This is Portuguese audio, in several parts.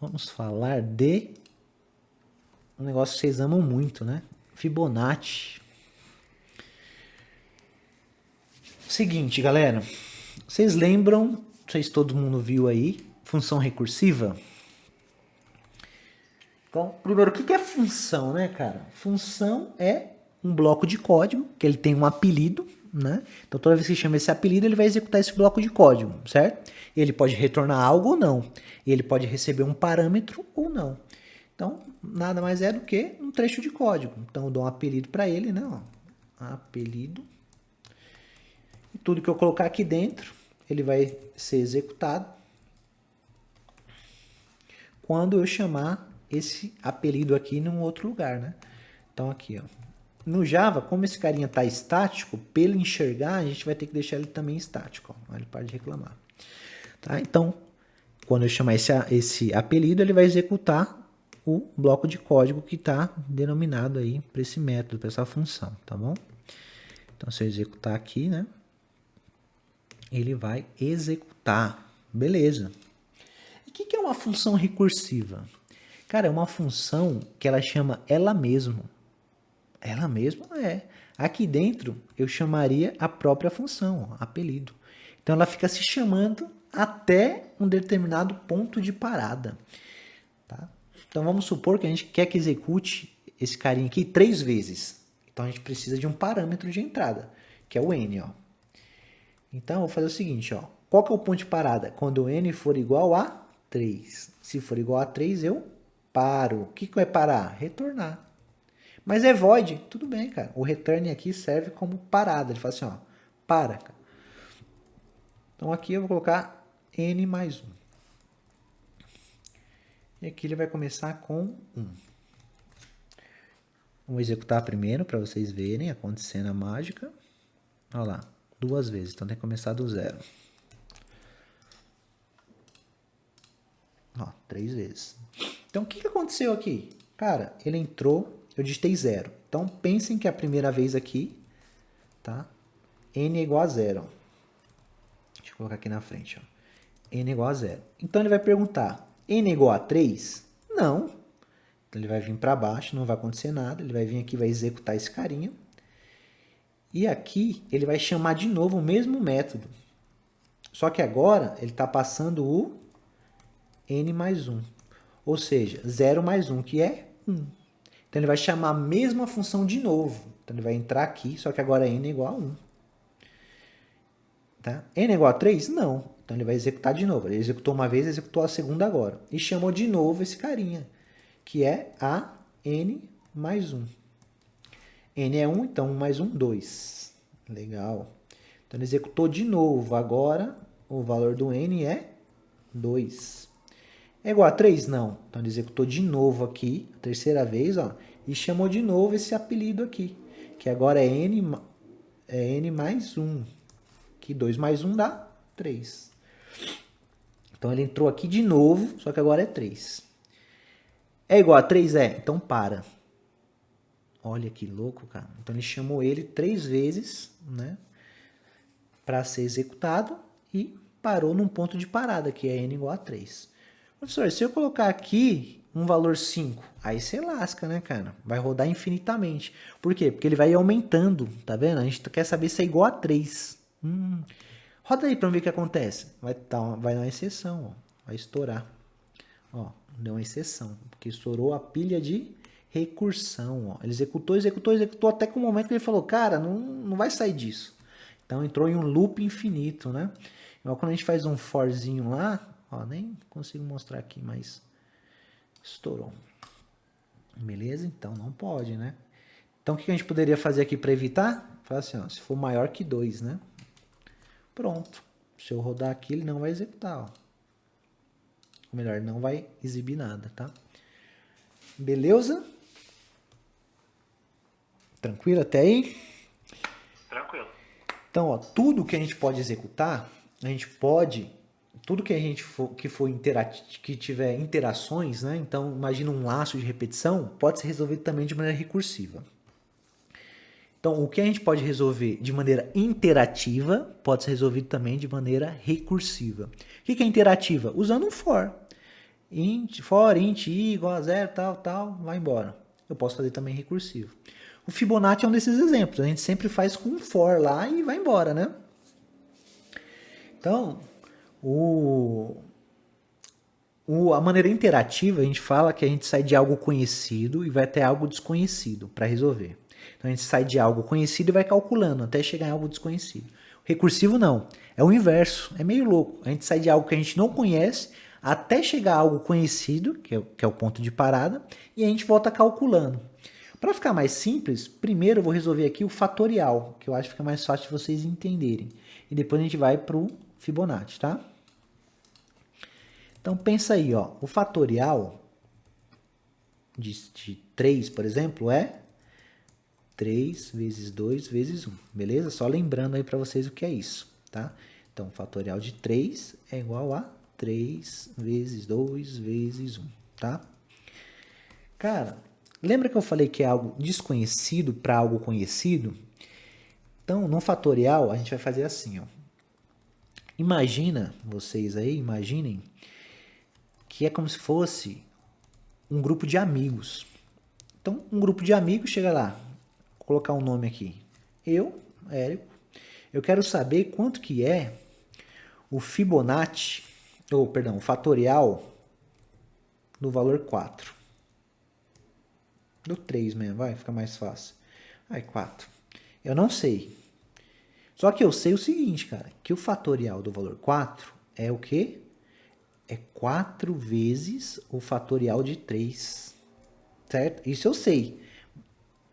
Vamos falar de um negócio que vocês amam muito, né? Fibonacci. Seguinte, galera. Vocês lembram, não sei se todo mundo viu aí, função recursiva? Então, primeiro, o que é função, né, cara? Função é um bloco de código, que ele tem um apelido, né? Então, toda vez que chama esse apelido, ele vai executar esse bloco de código, certo? Ele pode retornar algo ou não. Ele pode receber um parâmetro ou não. Então, nada mais é do que um trecho de código. Então, eu dou um apelido para ele, né? Ó, apelido. E tudo que eu colocar aqui dentro, ele vai ser executado quando eu chamar esse apelido aqui num outro lugar, né? Então aqui, ó. No Java, como esse carinha tá estático, pelo enxergar, a gente vai ter que deixar ele também estático, ó. Ele para de reclamar. Tá? Então, quando eu chamar esse apelido, ele vai executar o bloco de código que está denominado aí para esse método, para essa função, tá bom? Então, se eu executar aqui, né? Ele vai executar. Beleza. E o que é uma função recursiva? Cara, é uma função que ela chama ela mesma. Ela mesma é. Aqui dentro eu chamaria a própria função, ó, apelido. Então ela fica se chamando até um determinado ponto de parada. Tá? Então vamos supor que a gente quer que execute esse carinha aqui 3 vezes. Então a gente precisa de um parâmetro de entrada, que é o n. Ó. Então eu vou fazer o seguinte, ó. Qual que é o ponto de parada? Quando o n for igual a 3. Se for igual a 3, eu paro. O que vai parar? Retornar. Mas é void. Tudo bem, cara. O return aqui serve como parada. Ele fala assim, ó. Para. Então aqui eu vou colocar n mais 1. E aqui ele vai começar com 1. Vamos executar primeiro para vocês verem acontecendo a mágica. Olha lá. 2 vezes. Então tem que começar do 0. Ó, 3 vezes. Então o que aconteceu aqui? Cara, ele entrou... Eu digitei 0. Então, pensem que a primeira vez aqui, tá? N é igual a 0. Deixa eu colocar aqui na frente, ó. N é igual a 0. Então, ele vai perguntar, N é igual a 3? Não. Então, ele vai vir para baixo, não vai acontecer nada. Ele vai vir aqui, vai executar esse carinha. E aqui, ele vai chamar de novo o mesmo método. Só que agora, ele está passando o N mais 1. Ou seja, 0 mais 1, que é 1. Então, ele vai chamar a mesma função de novo. Então, ele vai entrar aqui, só que agora n é igual a 1. Tá? N é igual a 3? Não. Então, ele vai executar de novo. Ele executou uma vez, executou a segunda agora. E chamou de novo esse carinha, que é a n mais 1. N é 1, então 1 mais 1, 2. Legal. Então, ele executou de novo. Agora, o valor do n é 2. É igual a 3? Não. Então, ele executou de novo aqui, a terceira vez, ó, e chamou de novo esse apelido aqui, que agora é n mais 1, que 2 mais 1 dá 3. Então, ele entrou aqui de novo, só que agora é 3. É igual a 3? É. Então, para. Olha que louco, cara. Então, ele chamou ele 3 vezes, né, para ser executado e parou num ponto de parada, que é n igual a 3. Professor, se eu colocar aqui um valor 5, aí você lasca, né, cara? Vai rodar infinitamente. Por quê? Porque ele vai aumentando, tá vendo? A gente quer saber se é igual a 3. Roda aí pra ver o que acontece. Vai dar uma exceção, ó. Vai estourar. Ó, deu uma exceção, porque estourou a pilha de recursão, ó. Ele executou, até que o momento que ele falou, cara, não vai sair disso. Então entrou em um loop infinito, né? Igual quando a gente faz um forzinho lá, ó, nem consigo mostrar aqui, mas estourou. Beleza? Então não pode, né? Então o que a gente poderia fazer aqui para evitar? Falar assim, ó, se for maior que 2, né? Pronto. Se eu rodar aqui, ele não vai executar, ó. Ou melhor, não vai exibir nada, tá? Beleza? Tranquilo até aí? Tranquilo. Então, ó, tudo que a gente pode executar, a gente pode... Tudo que a gente que tiver interações, né? Então, imagina um laço de repetição, pode ser resolvido também de maneira recursiva. Então, o que a gente pode resolver de maneira interativa, pode ser resolvido também de maneira recursiva. O que é interativa? Usando um for. for int i igual a 0, tal, vai embora. Eu posso fazer também recursivo. O Fibonacci é um desses exemplos. A gente sempre faz com for lá e vai embora, né? Então, a maneira interativa, a gente fala que a gente sai de algo conhecido e vai até algo desconhecido para resolver. Então, a gente sai de algo conhecido e vai calculando até chegar em algo desconhecido. O recursivo não. É o inverso. É meio louco. A gente sai de algo que a gente não conhece até chegar a algo conhecido, que é o ponto de parada, e a gente volta calculando. Para ficar mais simples, primeiro eu vou resolver aqui o fatorial, que eu acho que fica mais fácil de vocês entenderem. E depois a gente vai para o Fibonacci, tá? Então pensa aí, ó, o fatorial de 3, por exemplo, é 3 vezes 2 vezes 1, beleza? Só lembrando aí para vocês o que é isso, tá? Então, o fatorial de 3 é igual a 3 vezes 2 vezes 1, tá? Cara, lembra que eu falei que é algo desconhecido para algo conhecido? Então, no fatorial, a gente vai fazer assim, ó. Imagina, vocês aí, imaginem que é como se fosse um grupo de amigos. Então, um grupo de amigos chega lá, vou colocar um nome aqui. Eu, Érico, eu quero saber quanto que é o Fibonacci, o fatorial do valor 4. Do 3 mesmo, vai, fica mais fácil. Aí, 4. Eu não sei. Só que eu sei o seguinte, cara, que o fatorial do valor 4 é o quê? É 4 vezes o fatorial de 3. Certo? Isso eu sei,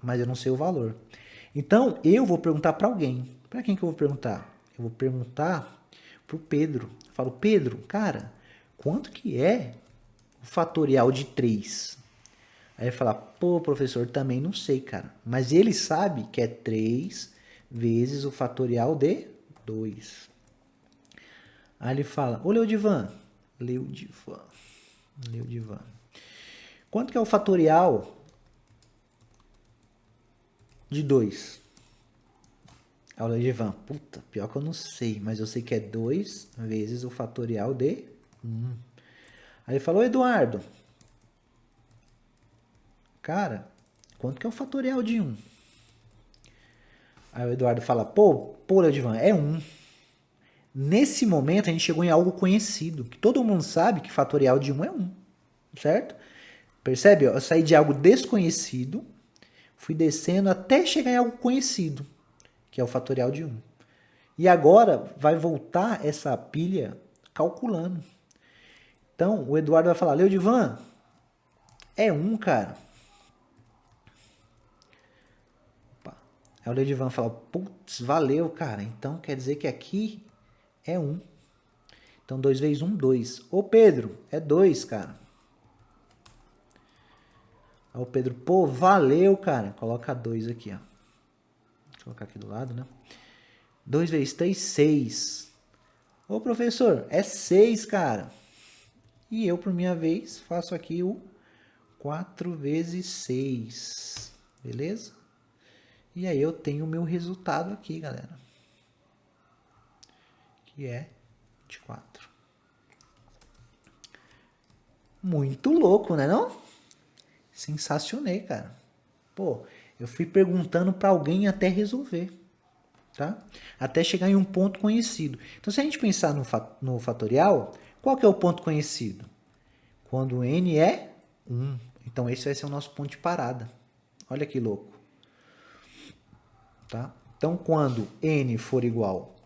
mas eu não sei o valor. Então, eu vou perguntar para alguém. Para quem que eu vou perguntar? Eu vou perguntar para o Pedro. Eu falo, Pedro, cara, quanto que é o fatorial de 3? Aí ele fala, pô, professor, também não sei, cara. Mas ele sabe que é 3 vezes o fatorial de 2. Aí ele fala, ô Leodivan, quanto que é o fatorial de 2? Aí o Leodivan, puta, pior que eu não sei, mas eu sei que é 2 vezes o fatorial de 1. Aí ele falou, Eduardo, cara, quanto que é o fatorial de 1? Aí o Eduardo fala, pô, Leodivan, é 1. Nesse momento a gente chegou em algo conhecido, que todo mundo sabe que fatorial de 1 é 1, certo? Percebe? Eu saí de algo desconhecido, fui descendo até chegar em algo conhecido, que é o fatorial de 1. E agora vai voltar essa pilha calculando. Então, o Eduardo vai falar, Leodivan, é 1, cara. Aí o Leodivan fala, putz, valeu, cara. Então, quer dizer que aqui é 1. Então, 2 vezes 1, 2. Ô, Pedro, é 2, cara. Aí o Pedro, pô, valeu, cara. Coloca 2 aqui, ó. Vou colocar aqui do lado, né? 2 vezes 3, 6. Ô, professor, é 6, cara. E eu, por minha vez, faço aqui o 4 vezes 6. Beleza? E aí eu tenho o meu resultado aqui, galera. Que é 24. Muito louco, né não? Sensacionei, cara. Pô, eu fui perguntando para alguém até resolver, tá? Até chegar em um ponto conhecido. Então, se a gente pensar no fatorial, qual que é o ponto conhecido? Quando n é 1. Então, esse vai ser o nosso ponto de parada. Olha que louco. Tá? Então, quando n for igual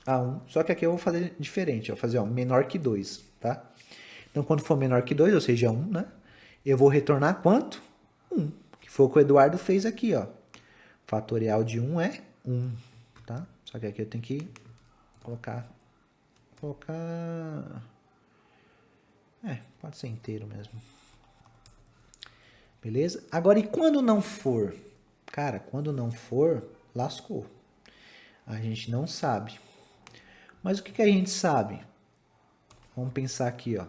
a 1, só que aqui eu vou fazer diferente, eu vou fazer menor que 2, tá? Então, quando for menor que 2, ou seja, 1, né? Eu vou retornar quanto? 1, que foi o que o Eduardo fez aqui, ó. Fatorial de 1 é 1, tá? Só que aqui eu tenho que colocar... pode ser inteiro mesmo. Beleza? Agora, e quando não for? Cara, quando não for, lascou. A gente não sabe. Mas o que a gente sabe? Vamos pensar aqui, ó.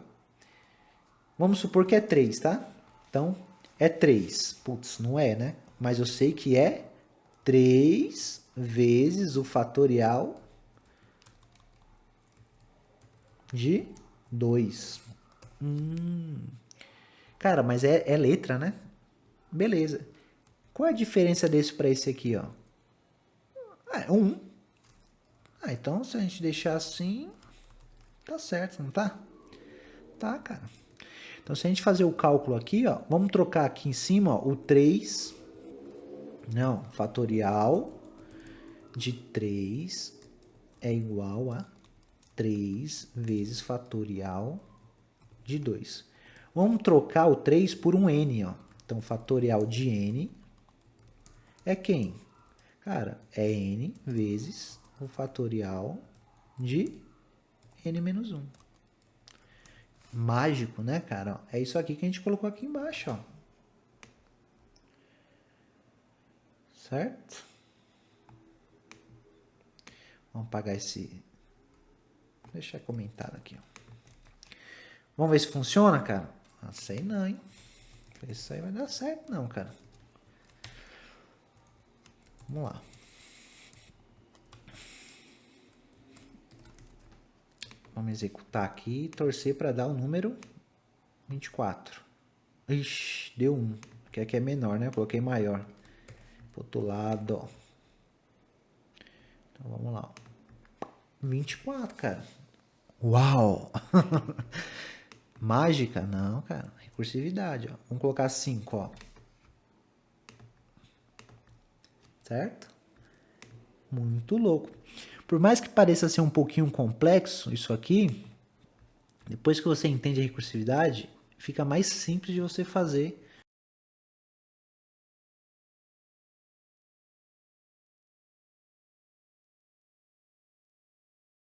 Vamos supor que é 3, tá? Então, é 3. Putz, não é, né? Mas eu sei que é 3 vezes o fatorial de 2. Cara, mas é letra, né? Beleza. Qual é a diferença desse para esse aqui, ó? É 1. Então se a gente deixar assim, tá certo, não tá? Tá, cara. Então se a gente fazer o cálculo aqui, ó, vamos trocar aqui em cima, ó, o 3, não, fatorial de 3 é igual a 3 vezes fatorial de 2. Vamos trocar o 3 por um n, ó. Então, fatorial de n é quem? Cara, é n vezes o fatorial de n menos 1. Mágico, né, cara? É isso aqui que a gente colocou aqui embaixo, ó. Certo? Vamos apagar esse... Vou deixar comentado aqui, ó. Vamos ver se funciona, cara? Não sei não, hein? Isso aí vai dar certo não, cara. Vamos lá. Vamos executar aqui e torcer para dar o número 24. Ixi, deu 1. Aqui é menor, né? Eu coloquei maior. Pro outro lado, ó. Então vamos lá. 24, cara. Uau! Mágica? Não, cara. Recursividade, ó. Vamos colocar 5, ó. Certo? Muito louco. Por mais que pareça ser um pouquinho complexo isso aqui, depois que você entende a recursividade, fica mais simples de você fazer